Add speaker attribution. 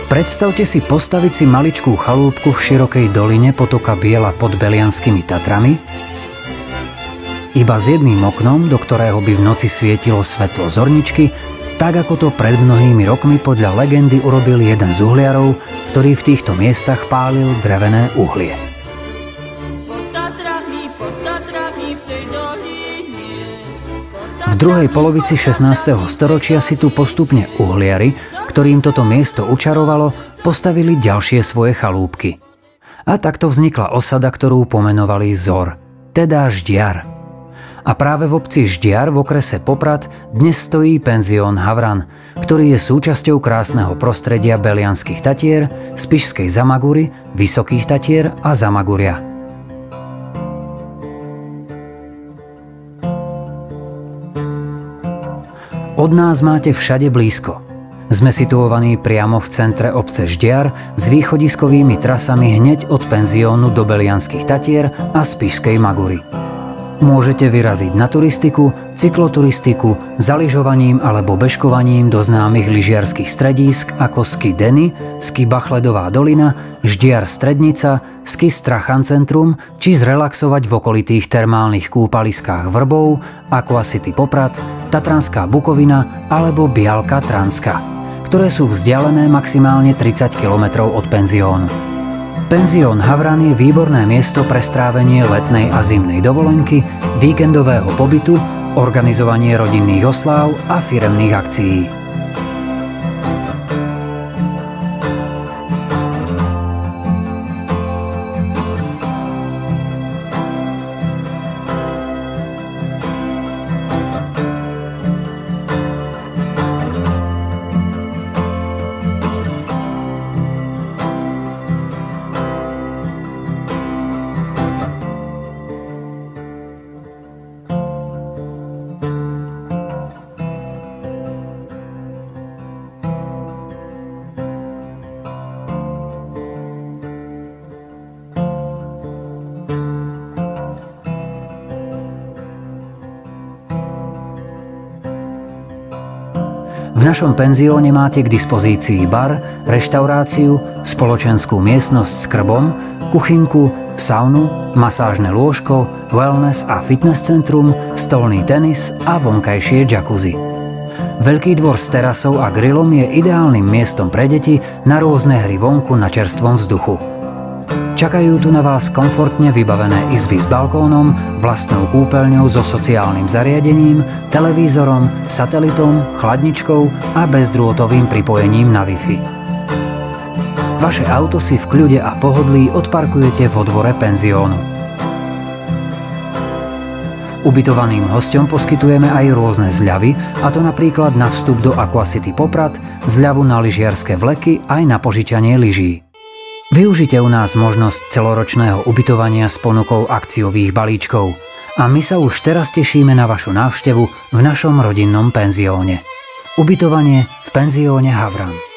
Speaker 1: Predstavte si postaviť si maličkú chalúbku v širokej doline potoka Biela pod Belianskými Tatrami, iba s jedným oknom, do ktorého by v noci svietilo svetlo zorničky, tak ako to pred mnohými rokmi podľa legendy urobil jeden z uhliarov, ktorý v týchto miestach pálil drevené uhlie. V druhej polovici 16. storočia si tu postupne uhliari, ktorým toto miesto učarovalo, postavili ďalšie svoje chalúbky. A takto vznikla osada, ktorú pomenovali Zor, teda Ždiar. A práve v obci Ždiar v okrese Poprad dnes stojí penzión Havran, ktorý je súčasťou krásneho prostredia Belianských Tatier, Spišskej Zamagury, Vysokých Tatier a Zamaguria. Od nás máte všade blízko. Sme situovaní priamo v centre obce Ždiar s východiskovými trasami hneď od penziónu do Belianských Tatier a Spišskej Magury. Môžete vyraziť na turistiku, cykloturistiku, za lyžovaním alebo bežkovaním do známych lyžiarskych stredísk ako Ski Deny, Ski Bachledová dolina, Ždiar Strednica, Ski Strachan centrum či zrelaxovať v okolitých termálnych kúpaliskách Vrbov, Aquacity Poprad, Tatranská Bukovina alebo Bialka Transka, ktoré sú vzdialené maximálne 30 km od penziónu. Penzión Havran je výborné miesto pre strávenie letnej a zimnej dovolenky, víkendového pobytu, organizovanie rodinných osláv a firemných akcií. V našom penzióne máte k dispozícii bar, reštauráciu, spoločenskú miestnosť s krbom, kuchynku, saunu, masážne lôžko, wellness a fitness centrum, stolný tenis a vonkajšie jacuzzi. Veľký dvor s terasou a grillom je ideálnym miestom pre deti na rôzne hry vonku na čerstvom vzduchu. Čakajú tu na vás komfortne vybavené izby s balkónom, vlastnou kúpeľňou so sociálnym zariadením, televízorom, satelitom, chladničkou a bezdrôtovým pripojením na Wi-Fi. Vaše auto si v kľude a pohodlí odparkujete vo dvore penziónu. Ubytovaným hosťom poskytujeme aj rôzne zľavy, a to napríklad na vstup do Aquacity Poprad, zľavu na lyžiarske vleky aj na požičanie lyží. Využite u nás možnosť celoročného ubytovania s ponukou akciových balíčkov a my sa už teraz tešíme na vašu návštevu v našom rodinnom penzióne. Ubytovanie v penzióne Havran.